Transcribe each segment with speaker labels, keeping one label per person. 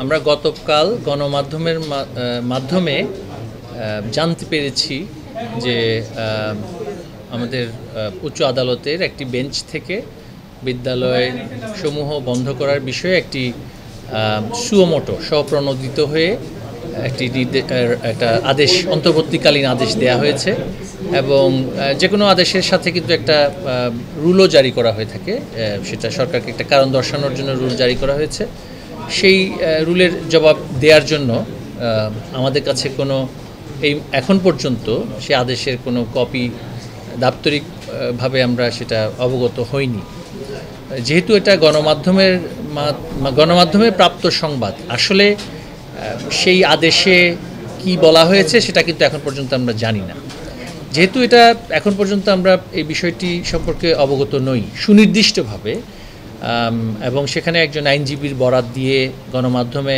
Speaker 1: আমরা গতকাল গণমাধ্যমের মাধ্যমে জানতে পেরেছি যে আমাদের উচ্চ আদালতের একটি বেঞ্চ থেকে বিদ্যালয় সমূহ বন্ধ করার বিষয়ে একটি সুমোটো স্বপ্রণোদিত হয়ে একটা আদেশ অন্তর্বর্তীকালীন আদেশ দেয়া হয়েছে এবং যে কোনো আদেশের সাথে কিন্তু একটা রুলও জারি করা হয়ে থাকে, সেটা সরকারকে একটা কারণ দর্শানোর জন্য রুল জারি করা হয়েছে। সেই রুলের জবাব দেওয়ার জন্য আমাদের কাছে কোনো এখন পর্যন্ত সে আদেশের কোনো কপি দাপ্তরিকভাবে আমরা সেটা অবগত হইনি। যেহেতু এটা গণমাধ্যমে প্রাপ্ত সংবাদ, আসলে সেই আদেশে কি বলা হয়েছে সেটা কিন্তু এখন পর্যন্ত আমরা জানি না। যেহেতু এটা এখন পর্যন্ত আমরা এই বিষয়টি সম্পর্কে অবগত নই সুনির্দিষ্টভাবে, এবং সেখানে একজন আইনজীবীর বরাত দিয়ে গণমাধ্যমে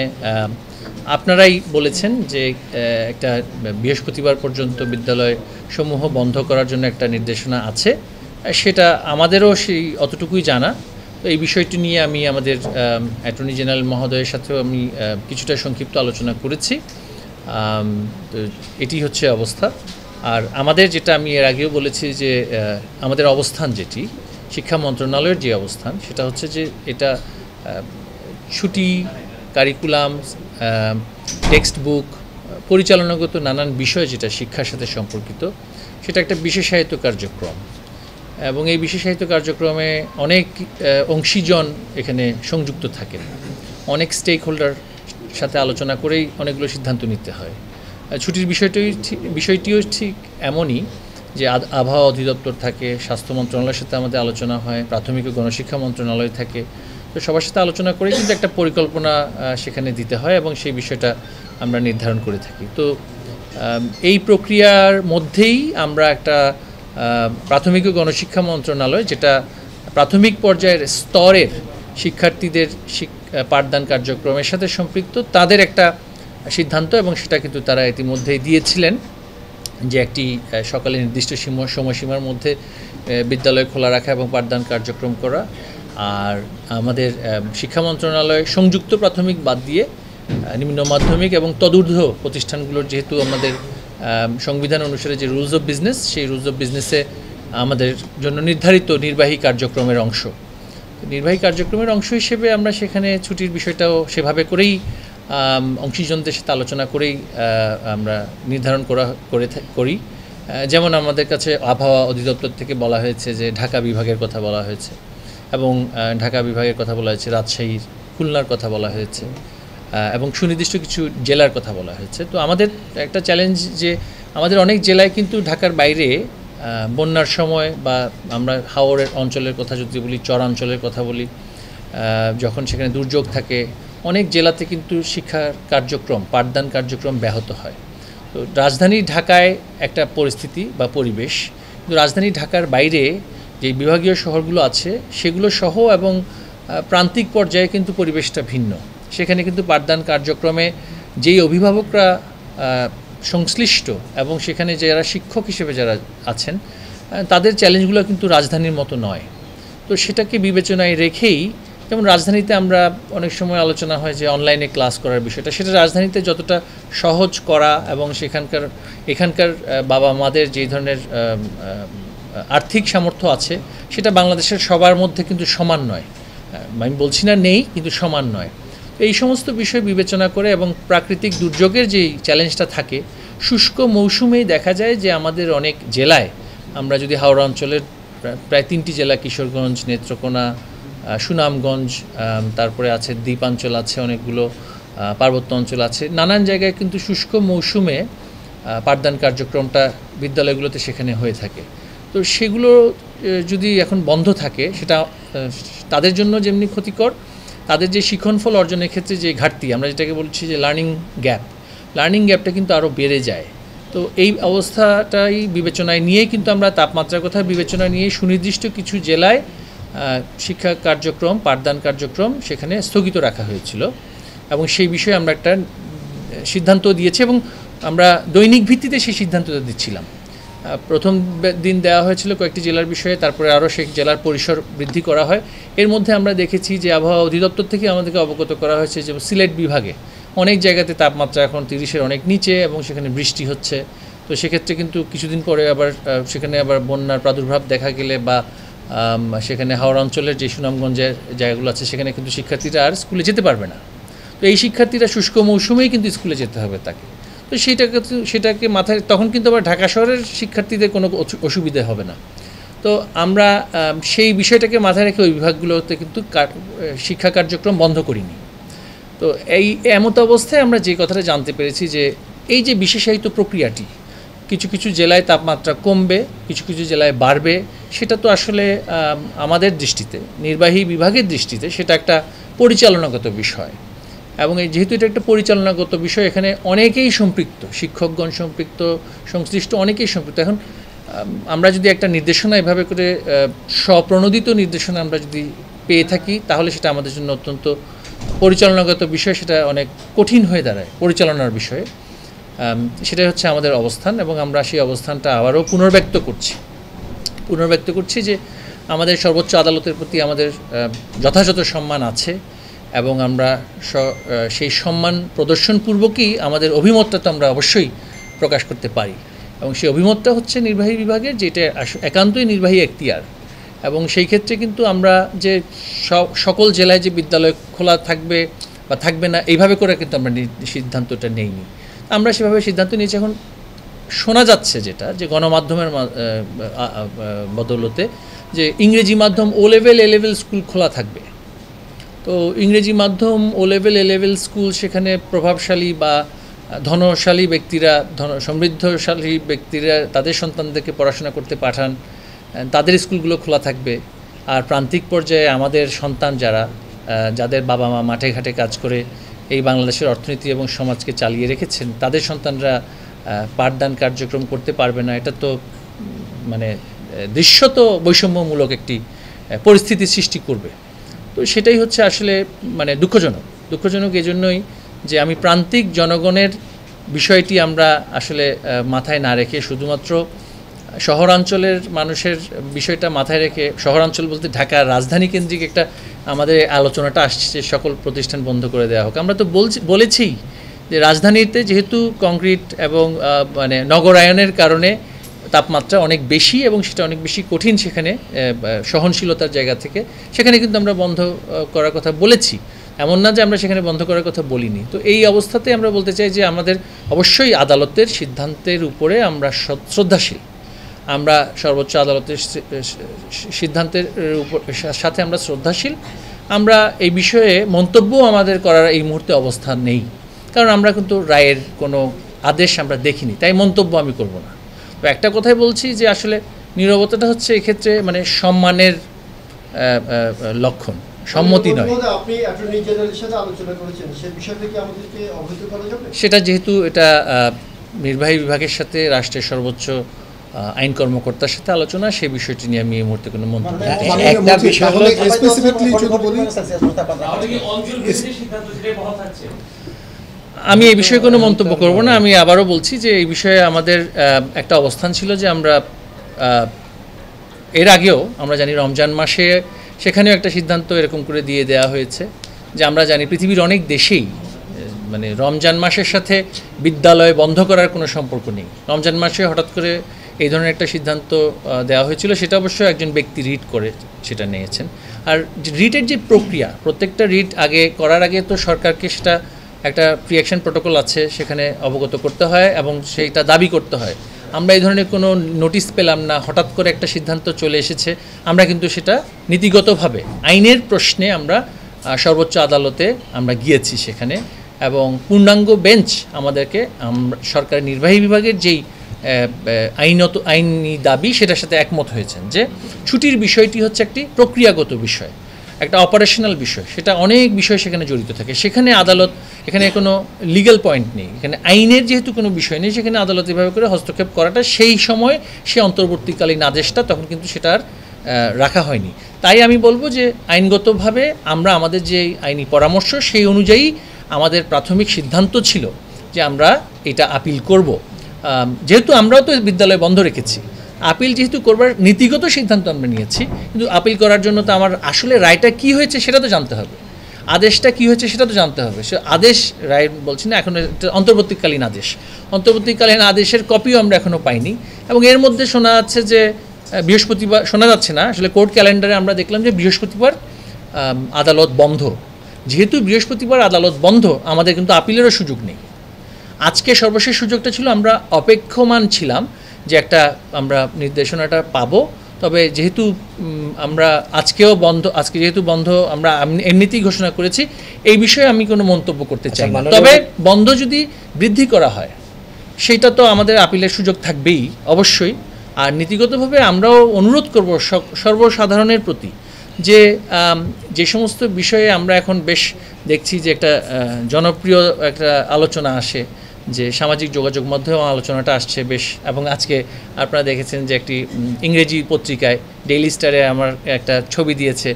Speaker 1: আপনারাই বলেছেন যে একটা বৃহস্পতিবার পর্যন্ত বিদ্যালয় সমূহ বন্ধ করার জন্য একটা নির্দেশনা আছে, সেটা আমাদেরও সেই অতটুকুই জানা। তো এই বিষয়টি নিয়ে আমি আমাদের অ্যাটর্নি জেনারেল মহোদয়ের সাথেও আমি কিছুটা সংক্ষিপ্ত আলোচনা করেছি। তো এটি হচ্ছে অবস্থা। আর আমাদের যেটা আমি এর আগেও বলেছি যে আমাদের অবস্থান যেটি শিক্ষা মন্ত্রণালয়ের যে অবস্থান, সেটা হচ্ছে যে এটা ছুটি, কারিকুলাম, টেক্সট বুক, পরিচালনাগত নানান বিষয় যেটা শিক্ষার সাথে সম্পর্কিত, সেটা একটা বিশেষায়িত কার্যক্রম এবং এই বিশেষায়িত কার্যক্রমে অনেক অংশীজন এখানে সংযুক্ত থাকেন। অনেক স্টেক হোল্ডার সাথে আলোচনা করেই অনেকগুলো সিদ্ধান্ত নিতে হয়। ছুটির বিষয়টিও ঠিক এমনই, যে আবহাওয়া অধিদপ্তর থাকে, স্বাস্থ্য মন্ত্রণালয়ের সাথে আমাদের আলোচনা হয়, প্রাথমিক ও গণশিক্ষা মন্ত্রণালয় থাকে। তো সবার সাথে আলোচনা করে কিন্তু একটা পরিকল্পনা সেখানে দিতে হয় এবং সেই বিষয়টা আমরা নির্ধারণ করে থাকি। তো এই প্রক্রিয়ার মধ্যেই আমরা একটা প্রাথমিক ও গণশিক্ষা মন্ত্রণালয়, যেটা প্রাথমিক পর্যায়ের স্তরের শিক্ষার্থীদের পাঠদান কার্যক্রমের সাথে সম্পৃক্ত, তাদের একটা সিদ্ধান্ত, এবং সেটা কিন্তু তারা ইতিমধ্যেই দিয়েছিলেন যে একটি সকালে নির্দিষ্ট সময়সীমার মধ্যে বিদ্যালয় খোলা রাখা এবং পাঠদান কার্যক্রম করা। আর আমাদের শিক্ষা মন্ত্রণালয় সংযুক্ত প্রাথমিক বাদ দিয়ে নিম্ন মাধ্যমিক এবং তদূর্ধ্ব প্রতিষ্ঠানগুলোর, যেহেতু আমাদের সংবিধান অনুসারে যে রুলস অফ বিজনেস, সেই রুলস অফ বিজনেসে আমাদের জন্য নির্ধারিত নির্বাহী কার্যক্রমের অংশ হিসেবে আমরা সেখানে ছুটির বিষয়টাও সেভাবে করেই অংশীজনদের সাথে আলোচনা করেই আমরা নির্ধারণ করি। যেমন আমাদের কাছে আবহাওয়া অধিদপ্তর থেকে বলা হয়েছে যে ঢাকা বিভাগের কথা বলা হয়েছে, এবং ঢাকা বিভাগের কথা বলা হয়েছে, রাজশাহীর, খুলনার কথা বলা হয়েছে, এবং সুনির্দিষ্ট কিছু জেলার কথা বলা হয়েছে। তো আমাদের একটা চ্যালেঞ্জ যে আমাদের অনেক জেলায় কিন্তু ঢাকার বাইরে বন্যার সময়, বা আমরা হাওরের অঞ্চলের কথা যদি বলি, চরাঞ্চলের কথা বলি, যখন সেখানে দুর্যোগ থাকে, অনেক জেলাতে কিন্তু শিক্ষার কার্যক্রম, পাঠদান কার্যক্রম ব্যাহত হয়। তো রাজধানী ঢাকায় একটা পরিস্থিতি বা পরিবেশ, কিন্তু রাজধানী ঢাকার বাইরে যে বিভাগীয় শহরগুলো আছে সেগুলো সহ এবং প্রান্তিক পর্যায়ে কিন্তু পরিবেশটা ভিন্ন। সেখানে কিন্তু পাঠদান কার্যক্রমে যেই অভিভাবকরা সংশ্লিষ্ট এবং সেখানে যারা শিক্ষক হিসেবে যারা আছেন, তাদের চ্যালেঞ্জগুলো কিন্তু রাজধানীর মতো নয়। তো সেটাকে বিবেচনায় রেখেই, যেমন রাজধানীতে আমরা অনেক সময় আলোচনা হয় যে অনলাইনে ক্লাস করার বিষয়টা, সেটা রাজধানীতে যতটা সহজ করা এবং এখানকার বাবা মাদের যেই ধরনের আর্থিক সামর্থ্য আছে, সেটা বাংলাদেশের সবার মধ্যে কিন্তু সমান নয়। আমি বলছি না নেই, কিন্তু সমান নয়। এই সমস্ত বিষয় বিবেচনা করে এবং প্রাকৃতিক দুর্যোগের যেই চ্যালেঞ্জটা থাকে, শুষ্ক মৌসুমেই দেখা যায় যে আমাদের অনেক জেলায়, আমরা যদি হাওড়া অঞ্চলের প্রায় 3টি জেলা, কিশোরগঞ্জ, নেত্রকোনা, সুনামগঞ্জ, তারপরে আছে দ্বীপাঞ্চল আছে অনেকগুলো, পার্বত্য অঞ্চল আছে, নানান জায়গায় কিন্তু শুষ্ক মৌসুমে পাঠদান কার্যক্রমটা বিদ্যালয়গুলোতে সেখানে হয়ে থাকে। তো সেগুলো যদি এখন বন্ধ থাকে, সেটা তাদের জন্য যেমনি ক্ষতিকর, তাদের যে শিক্ষণফল অর্জনের ক্ষেত্রে যে ঘাটতি, আমরা যেটাকে বলছি যে লার্নিং গ্যাপটা কিন্তু আরও বেড়ে যায়। তো এই অবস্থাটাই বিবেচনায় নিয়েই কিন্তু আমরা তাপমাত্রার কথা বিবেচনায় নিয়ে সুনির্দিষ্ট কিছু জেলায় শিক্ষা কার্যক্রম, পাঠদান কার্যক্রম সেখানে স্থগিত রাখা হয়েছিল, এবং সেই বিষয়ে আমরা একটা সিদ্ধান্ত দিয়েছি এবং আমরা দৈনিক ভিত্তিতে সেই সিদ্ধান্তটা দিচ্ছিলাম প্রথম দিন দেওয়া হয়েছিল কয়েকটি জেলার বিষয়ে, তারপরে আরও সেই জেলার পরিসর বৃদ্ধি করা হয়। এর মধ্যে আমরা দেখেছি যে আবহাওয়া অধিদপ্তর থেকে আমাদেরকে অবগত করা হয়েছে যে সিলেট বিভাগে অনেক জায়গাতে তাপমাত্রা এখন 30-এর অনেক নিচে এবং সেখানে বৃষ্টি হচ্ছে। তো সেক্ষেত্রে কিন্তু কিছুদিন পরে আবার সেখানে আবার বন্যার প্রাদুর্ভাব দেখা গেলে বা সেখানে হাওড়া অঞ্চলের যে সুনামগঞ্জের জায়গাগুলো আছে সেখানে কিন্তু শিক্ষার্থীরা আর স্কুলে যেতে পারবে না। তো এই শিক্ষার্থীরা শুষ্ক মৌসুমেই কিন্তু স্কুলে যেতে হবে তাকে। তো সেটাকে মাথায়, তখন কিন্তু আবার ঢাকা শহরের শিক্ষার্থীদের কোনো অসুবিধা হবে না। তো আমরা সেই বিষয়টাকে মাথায় রেখে ওই বিভাগগুলোতে কিন্তু শিক্ষা কার্যক্রম বন্ধ করিনি। তো এমত অবস্থায় আমরা যে কথাটা জানতে পেরেছি যে এই যে বিশেষায়িত প্রক্রিয়াটি কিছু কিছু জেলায় তাপমাত্রা কমবে, কিছু কিছু জেলায় বাড়বে, সেটা তো আসলে আমাদের দৃষ্টিতে, নির্বাহী বিভাগের দৃষ্টিতে সেটা একটা পরিচালনাগত বিষয়। এবং যেহেতু এটা একটা পরিচালনাগত বিষয়, এখানে অনেকেই সম্পৃক্ত, শিক্ষকগণ সম্পৃক্ত, সংশ্লিষ্ট অনেকেই সম্পৃক্ত। এখন আমরা যদি একটা নির্দেশনা এভাবে করে স্বপ্রণোদিত নির্দেশনা আমরা যদি পেয়ে থাকি, তাহলে সেটা আমাদের জন্য অত্যন্ত পরিচালনাগত বিষয়, সেটা অনেক কঠিন হয়ে দাঁড়ায় পরিচালনার বিষয়ে। সেটাই হচ্ছে আমাদের অবস্থান এবং আমরা সেই অবস্থানটা আবারও পুনর্ব্যক্ত করছি যে আমাদের সর্বোচ্চ আদালতের প্রতি আমাদের যথাযথ সম্মান আছে এবং আমরা সেই সম্মান প্রদর্শনপূর্বকই আমাদের অভিমতটা তো আমরা অবশ্যই প্রকাশ করতে পারি এবং সেই অভিমতটা হচ্ছে নির্বাহী বিভাগের, যেটা একান্তই নির্বাহী এখতিয়ার। এবং সেই ক্ষেত্রে কিন্তু আমরা যে সকল জেলায় যে বিদ্যালয় খোলা থাকবে বা থাকবে না এইভাবে করে কিন্তু আমরা সিদ্ধান্তটা নেইনি। আমরা সেভাবে সিদ্ধান্ত নিয়েছি। এখন শোনা যাচ্ছে যেটা, যে গণমাধ্যমের বদৌলতে যে ইংরেজি মাধ্যম ও লেভেল এ লেভেল স্কুল খোলা থাকবে। তো ইংরেজি মাধ্যম ও লেভেল এ লেভেল স্কুল, সেখানে প্রভাবশালী বা ধনশালী ব্যক্তিরা, সমৃদ্ধশালী ব্যক্তিরা তাদের সন্তানদেরকে পড়াশোনা করতে পাঠান, তাদের স্কুলগুলো খোলা থাকবে। আর প্রান্তিক পর্যায়ে আমাদের সন্তান যাদের বাবা মা মাঠে ঘাটে কাজ করে এই বাংলাদেশের অর্থনীতি এবং সমাজকে চালিয়ে রেখেছেন, তাদের সন্তানরা পাঠদান কার্যক্রম করতে পারবে না। এটা তো মানে দৃশ্যত বৈষম্যমূলক একটি পরিস্থিতি সৃষ্টি করবে। তো সেটাই হচ্ছে আসলে মানে দুঃখজনক এজন্যই যে আমি প্রান্তিক জনগণের বিষয়টি আমরা আসলে মাথায় না রেখে শুধুমাত্র শহরাঞ্চলের মানুষের বিষয়টা মাথায় রেখে, শহরাঞ্চল বলতে ঢাকার রাজধানী কেন্দ্রিক একটা আমাদের আলোচনাটা আসছে যে সকল প্রতিষ্ঠান বন্ধ করে দেওয়া হোক। আমরা তো বলেছি যে রাজধানীতে যেহেতু কংক্রিট এবং মানে নগরায়নের কারণে তাপমাত্রা অনেক বেশি এবং সেটা অনেক বেশি কঠিন, সেখানে সহনশীলতার জায়গা থেকে সেখানে কিন্তু আমরা বন্ধ করার কথা বলেছি, এমন না যে আমরা সেখানে বন্ধ করার কথা বলিনি। তো এই অবস্থাতে আমরা বলতে চাই যে আমাদের অবশ্যই আদালতের সিদ্ধান্তের উপরে আমরা শ্রদ্ধাশীল, আমরা সর্বোচ্চ আদালতের সিদ্ধান্তের সাথে আমরা শ্রদ্ধাশীল। আমরা এই বিষয়ে মন্তব্য আমাদের করার এই মুহূর্তে অবস্থান নেই, কারণ আমরা কিন্তু রায়ের কোনো আদেশ আমরা দেখিনি, তাই মন্তব্য আমি করব না। তো একটা কথাই বলছি যে আসলে নীরবতাটা হচ্ছে এক্ষেত্রে মানে সম্মানের লক্ষণ, সম্মতি নয়।
Speaker 2: আপনি অ্যাটর্নি জেনারেলের সাথে আলোচনা করেছেন, সেই বিষয়টা কি আমাদেরকে অবহিত করা যাবে?
Speaker 1: সেটা যেহেতু এটা নির্বাহী বিভাগের সাথে রাষ্ট্রের সর্বোচ্চ আইন কর্মকর্তার সাথে আলোচনা, সেই বিষয়টি নিয়ে আমি এই মুহূর্তে কোনো মন্তব্য
Speaker 3: একটা বিষয় হলো স্পেসিফিকলি যদি বলি,
Speaker 1: আমি এই বিষয়ে কোনো মন্তব্য করব না। আমি আবারও বলছি যে এই বিষয়ে আমাদের একটা অবস্থান ছিল যে আমরা এর আগেও আমরা জানি রমজান মাসে সেখানেও একটা সিদ্ধান্ত এরকম করে দিয়ে দেওয়া হয়েছে যে আমরা জানি পৃথিবীর অনেক দেশেই মানে রমজান মাসের সাথে বিদ্যালয় বন্ধ করার কোনো সম্পর্ক নেই। রমজান মাসে হঠাৎ করে এই ধরনের একটা সিদ্ধান্ত দেওয়া হয়েছিল, সেটা অবশ্য একজন ব্যক্তি রিট করে সেটা নিয়েছেন। আর রিটের যে প্রক্রিয়া, প্রত্যেকটা রিট করার আগে তো সরকারকে সেটা একটা প্রি অ্যাকশন প্রোটোকল আছে, সেখানে অবগত করতে হয় এবং সেইটা দাবি করতে হয়। আমরা এই ধরনের কোনো নোটিশ পেলাম না, হঠাৎ করে একটা সিদ্ধান্ত চলে এসেছে। আমরা কিন্তু সেটা নীতিগতভাবে আইনের প্রশ্নে আমরা সর্বোচ্চ আদালতে আমরা গিয়েছি সেখানে, এবং বেঞ্চ আমাদেরকে সরকারের নির্বাহী বিভাগের যেই আইনি দাবি সেটার সাথে একমত হয়েছেন যে ছুটির বিষয়টি হচ্ছে একটি প্রক্রিয়াগত বিষয়, একটা অপারেশনাল বিষয়, সেটা অনেক বিষয় সেখানে জড়িত থাকে। সেখানে আদালত, এখানে কোনো লিগ্যাল পয়েন্ট নেই, এখানে আইনের যেহেতু কোনো বিষয় নেই, সেখানে আদালত এভাবে করে হস্তক্ষেপ করাটা সেই সময় সে অন্তর্বর্তীকালীন আদেশটা তখন কিন্তু সেটা আর রাখা হয়নি। তাই আমি বলবো যে আইনগতভাবে আমরা আমাদের যে আইনি পরামর্শ সেই অনুযায়ী আমাদের প্রাথমিক সিদ্ধান্ত ছিল যে আমরা এটা আপিল করব। যেহেতু আমরাও তো বিদ্যালয় বন্ধ রেখেছি, আপিল যেহেতু করবার নীতিগত সিদ্ধান্ত আমরা নিয়েছি, কিন্তু আপিল করার জন্য তো আমার আসলে রায়টা কী হয়েছে সেটা তো জানতে হবে, আদেশটা কী হয়েছে সেটা তো জানতে হবে। সে আদেশ, রায় বলছি না, এখন অন্তর্বর্তীকালীন আদেশ, অন্তর্বর্তীকালীন আদেশের কপিও আমরা এখনও পাইনি। এবং এর মধ্যে শোনা যাচ্ছে যে বৃহস্পতিবার, শোনা যাচ্ছে না আসলে, কোর্ট ক্যালেন্ডারে আমরা দেখলাম যে বৃহস্পতিবার আদালত বন্ধ। যেহেতু বৃহস্পতিবার আদালত বন্ধ, আমাদের কিন্তু আপিলেরও সুযোগ নেই। আজকে সর্বশেষ সুযোগটা ছিল, আমরা অপেক্ষমান ছিলাম যে একটা আমরা নির্দেশনাটা পাবো। তবে যেহেতু আমরা আজকে যেহেতু বন্ধ আমরা এমনিতেই ঘোষণা করেছি, এই বিষয়ে আমি কোনো মন্তব্য করতে চাই না। তবে বন্ধ যদি বৃদ্ধি করা হয় সেটা তো আমাদের আপিলের সুযোগ থাকবেই অবশ্যই। আর নীতিগতভাবে আমরাও অনুরোধ করব সর্বসাধারণের প্রতি যে সমস্ত বিষয়ে আমরা এখন বেশ দেখছি যে একটা জনপ্রিয় একটা আলোচনা আসে, যে সামাজিক যোগাযোগ মাধ্যমে আলোচনাটা আসছে বেশ। এবং আজকে আপনারা দেখেছেন যে একটি ইংরেজি পত্রিকায় ডেইলি স্টারে আমার একটা ছবি দিয়েছে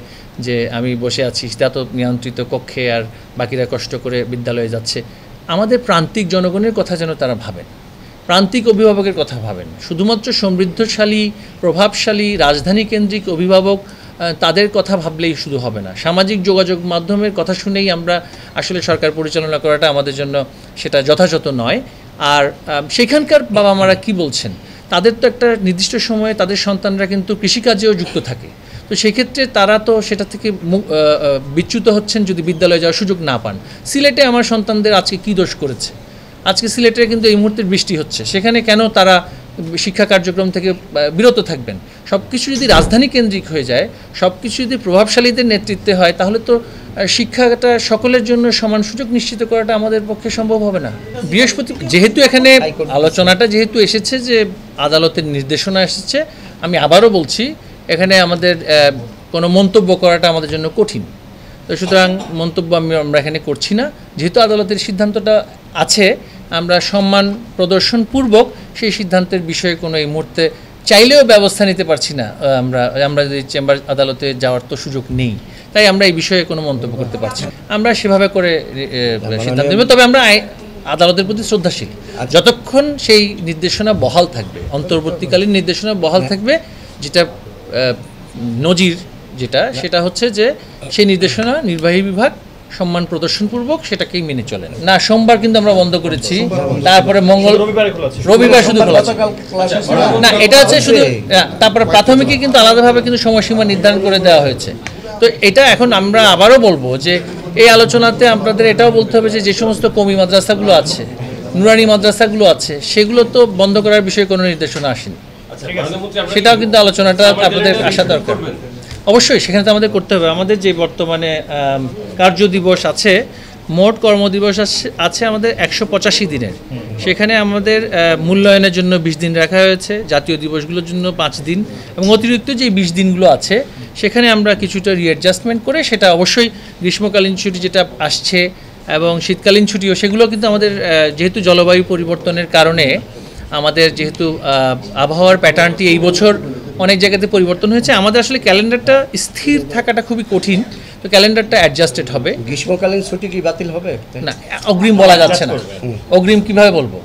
Speaker 1: যে আমি বসে আছি শীতাতপ নিয়ন্ত্রিত কক্ষে আর বাকিরা কষ্ট করে বিদ্যালয়ে যাচ্ছে। আমাদের প্রান্তিক জনগণের কথা যেন তারা ভাবেন, প্রান্তিক অভিভাবকের কথা ভাবেন। শুধুমাত্র সমৃদ্ধশালী প্রভাবশালী রাজধানী কেন্দ্রিক অভিভাবক তাদের কথা ভাবলেই শুধু হবে না, সামাজিক যোগাযোগ মাধ্যমের কথা শুনেই আমরা আসলে সরকার পরিচালনা করাটা আমাদের জন্য সেটা যথাযথ নয়। আর সেখানকার বাবা মারা কী বলছেন, তাদের তো একটা নির্দিষ্ট সময়ে তাদের সন্তানরা কিন্তু কৃষিকাজেও যুক্ত থাকে, তো সেক্ষেত্রে তারা তো সেটা থেকে বিচ্যুত হচ্ছেন যদি বিদ্যালয়ে যাওয়ার সুযোগ না পান। সিলেটে আমার সন্তানদের আজকে কী দোষ করেছে? আজকে সিলেটে কিন্তু এই মুহূর্তে বৃষ্টি হচ্ছে, সেখানে কেন তারা শিক্ষা কার্যক্রম থেকে বিরত থাকবেন? সব কিছু যদি রাজধানী কেন্দ্রিক হয়ে যায়, সব কিছু যদি প্রভাবশালীদের নেতৃত্বে হয়, তাহলে তো শিক্ষাটা সকলের জন্য সমান সুযোগ নিশ্চিত করাটা আমাদের পক্ষে সম্ভব হবে না। যেহেতু এখানে আলোচনাটা যেহেতু এসেছে যে আদালতের নির্দেশনা এসেছে, আমি আবারও বলছি এখানে আমাদের কোনো মন্তব্য করাটা আমাদের জন্য কঠিন। তো সুতরাং মন্তব্য আমরা এখানে করছি না। যেহেতু আদালতের সিদ্ধান্তটা আছে, আমরা সম্মান প্রদর্শনপূর্বক সেই সিদ্ধান্তের বিষয়ে কোনো এই মুহূর্তে চাইলেও ব্যবস্থা নিতে পারছি না। আমরা যদি চেম্বার আদালতে যাওয়ার তো সুযোগ নেই, তাই আমরা এই বিষয়ে কোনো মন্তব্য করতে পারছি না। আমরা সেভাবে করে সিদ্ধান্ত নেব। তবে আমরা আদালতের প্রতি শ্রদ্ধাশীল, যতক্ষণ সেই নির্দেশনা বহাল থাকবে, অন্তর্বর্তীকালীন নির্দেশনা বহাল থাকবে, যেটা নজির সেটা হচ্ছে যে সেই নির্দেশনা নির্বাহী বিভাগ সম্মান প্রদর্শনপূর্বক সেটাকেই মেনে চলেন না। সোমবার কিন্তু আমরা বন্ধ করেছি, তারপরে রবিবার শুধু খোলা না, এটা হচ্ছে শুধু। তারপরে প্রাথমিকে কিন্তু আলাদাভাবে কিন্তু সময়সীমা নির্ধারণ করে দেওয়া হয়েছে। তো এটা এখন আমরা আবারও বলবো যে এই আলোচনাতে আপনাদের এটাও বলতে হবে যে সমস্ত কওমি মাদ্রাসাগুলো আছে, নুরানি মাদ্রাসাগুলো আছে, সেগুলো তো বন্ধ করার বিষয়ে কোনো নির্দেশনা আসেনি। সেটাও কিন্তু আলোচনাটা আপনাদের আসা দরকার। অবশ্যই সেখানে তো আমাদের করতে হবে। আমাদের যে বর্তমানে কার্য দিবস আছে, মোট কর্মদিবস আছে আমাদের 185 দিনের, সেখানে আমাদের মূল্যায়নের জন্য 20 দিন রাখা হয়েছে, জাতীয় দিবসগুলোর জন্য 5 দিন, এবং অতিরিক্ত যে 20 দিনগুলো আছে সেখানে আমরা কিছুটা রিঅ্যাডজাস্টমেন্ট করে, সেটা অবশ্যই গ্রীষ্মকালীন ছুটি যেটা আসছে এবং শীতকালীন ছুটিও, সেগুলো কিন্তু আমাদের যেহেতু জলবায়ু পরিবর্তনের কারণে আমাদের যেহেতু আবহাওয়ার প্যাটার্নটি এই বছর অনেক জায়গাতে পরিবর্তন হয়েছে, আমাদের আসলে ক্যালেন্ডারটা স্থির থাকাটা খুবই কঠিন। তো ক্যালেন্ডারটা অ্যাডজাস্টেড হবে।
Speaker 4: গ্রীষ্মকালীন ছুটি কি বাতিল হবে?
Speaker 1: না, অগ্রিম বলা যাচ্ছে না। অগ্রিম কিভাবে বলবো?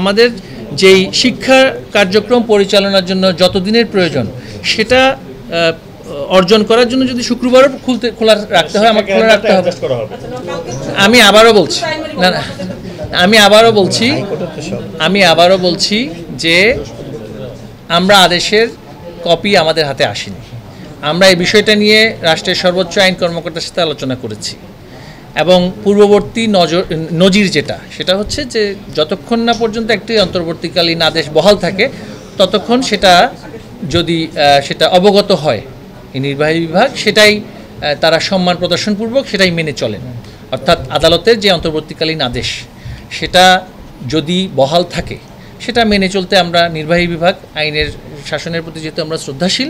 Speaker 1: আমাদের যেই শিক্ষা কার্যক্রম পরিচালনার জন্য যত দিনের প্রয়োজন, সেটা অর্জন করার জন্য যদি শুক্রবারও খোলা রাখতে হয়, আমাকে খোলা রাখতে হবে। আমি আবারও বলছি যে আমরা আদেশের কপি আমাদের হাতে আসেনি। আমরা এই বিষয়টা নিয়ে রাষ্ট্রের সর্বোচ্চ আইন কর্মকর্তার সাথে আলোচনা করেছি, এবং পূর্ববর্তী নজির সেটা হচ্ছে যে যতক্ষণ না পর্যন্ত একটি অন্তর্বর্তীকালীন আদেশ বহাল থাকে, ততক্ষণ সেটা যদি সেটা অবগত হয় এই নির্বাহী বিভাগ, সেটাই তারা সম্মান প্রদর্শনপূর্বক সেটাই মেনে চলেন। অর্থাৎ আদালতের যে অন্তর্বর্তীকালীন আদেশ সেটা যদি বহাল থাকে, সেটা মেনে চলতে আমরা নির্বাহী বিভাগ আইনের শাসনের প্রতি যেহেতু আমরা শ্রদ্ধাশীল,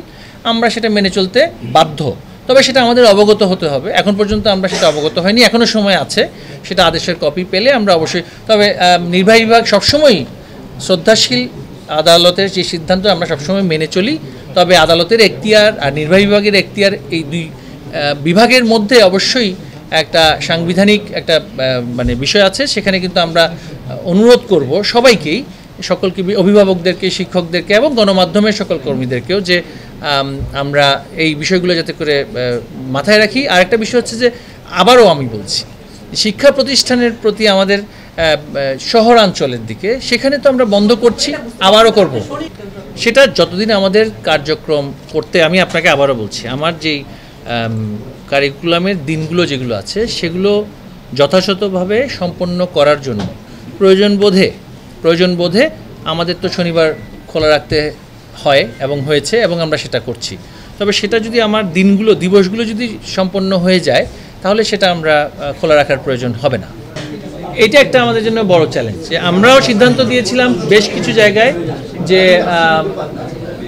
Speaker 1: আমরা সেটা মেনে চলতে বাধ্য। তবে সেটা আমাদের অবগত হতে হবে। এখন পর্যন্ত আমরা সেটা অবগত হয়নি, এখনও সময় আছে, সেটা আদেশের কপি পেলে আমরা অবশ্যই। তবে নির্বাহী বিভাগ সবসময়ই শ্রদ্ধাশীল, আদালতের যে সিদ্ধান্ত আমরা সবসময় মেনে চলি। তবে আদালতের এখতিয়ার আর নির্বাহী বিভাগের এখতিয়ার, এই দুই বিভাগের মধ্যে অবশ্যই একটা সাংবিধানিক একটা মানে বিষয় আছে, সেখানে কিন্তু আমরা অনুরোধ করব সবাইকেই, সকলকে, অভিভাবকদেরকে, শিক্ষকদেরকে এবং গণমাধ্যমের সকল কর্মীদেরকেও, যে আমরা এই বিষয়গুলো যাতে করে মাথায় রাখি। আর একটা বিষয় হচ্ছে যে, আবারও আমি বলছি, শিক্ষা প্রতিষ্ঠানের প্রতি আমাদের শহরাঞ্চলের দিকে, সেখানে তো আমরা বন্ধ করছি, আবারও করব। সেটা যতদিন আমাদের কার্যক্রম করতে, আমি আপনাকে আবারও বলছি, আমার যেই কারিকুলামের দিনগুলো যেগুলো আছে সেগুলো যথাযথভাবে সম্পন্ন করার জন্য প্রয়োজন বোধে আমাদের তো শনিবার খোলা রাখতে হয় এবং হয়েছে, এবং আমরা সেটা করছি। তবে সেটা যদি আমার দিবসগুলো যদি সম্পন্ন হয়ে যায়, তাহলে সেটা আমরা খোলা রাখার প্রয়োজন হবে না। এটা একটা আমাদের জন্য বড় চ্যালেঞ্জ, যে আমরাও সিদ্ধান্ত দিয়েছিলাম বেশ কিছু জায়গায় যে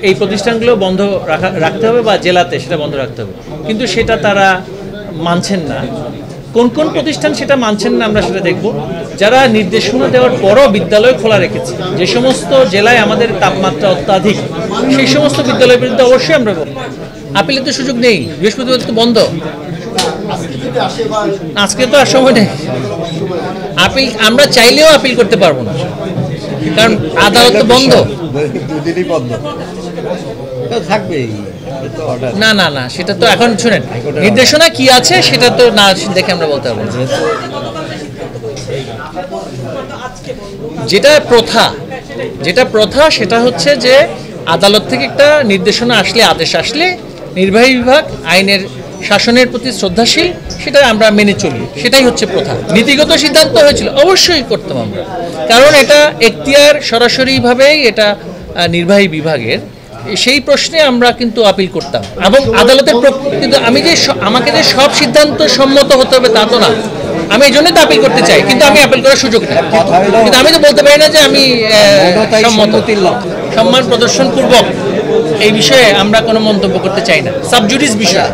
Speaker 1: এই প্রতিষ্ঠানগুলো বন্ধ রাখতে হবে, বা জেলাতে সেটা বন্ধ রাখতে হবে, কিন্তু সেটা তারা মানছেন না। কোন কোন প্রতিষ্ঠান সেটা মানছেন না আমরা সেটা দেখব। যারা নির্দেশনা দেওয়ার পরও বিদ্যালয় খোলা রেখেছে, যে সমস্ত জেলায় আমাদের তাপমাত্রা অত্যাধিক, সেই সমস্ত বিদ্যালয়ের বিরুদ্ধে অবশ্যই আমরা আপিলের তো সুযোগ নেই, বৃহস্পতিবার তো বন্ধ, আজকে তো আর সময় নেই। আপিল আমরা চাইলেও আপিল করতে পারবো না, কারণ আদালত তো বন্ধ। না না না, সেটা তো এখন শুনেন, নির্দেশনা কি আছে সেটা তো না দেখে আমরা বলতে পারবো না। যেটা প্রথা সেটা হচ্ছে যে, আদালত থেকে একটা নির্দেশনা আসলে, আদেশ আসলে, নির্বাহী বিভাগ আইনের শাসনের প্রতি শ্রদ্ধাশীল, সেটা আমরা মেনে চলি, সেটাই হচ্ছে প্রথা। নীতিগত সিদ্ধান্ত হয়েছিল, অবশ্যই করতাম আমরা, কারণ এটা এখতিয়ার সরাসরিভাবেই এটা নির্বাহী বিভাগের। সেই প্রশ্নে আমরা কিন্তু আপিল করতাম, এবং আদালতের কিন্তু আমাকে যে সব সিদ্ধান্ত সম্মত হতে হবে তা তো না। আমি এই জন্যই তো আপিল করতে চাই, কিন্তু আমি আপিল করার সুযোগ নেই। কিন্তু আমি তো বলতে পারি না যে আমি সম্মান প্রদর্শনপূর্বক এই বিষয়ে আমরা কোনো মন্তব্য করতে চাই না, সাবজুডিস বিষয়।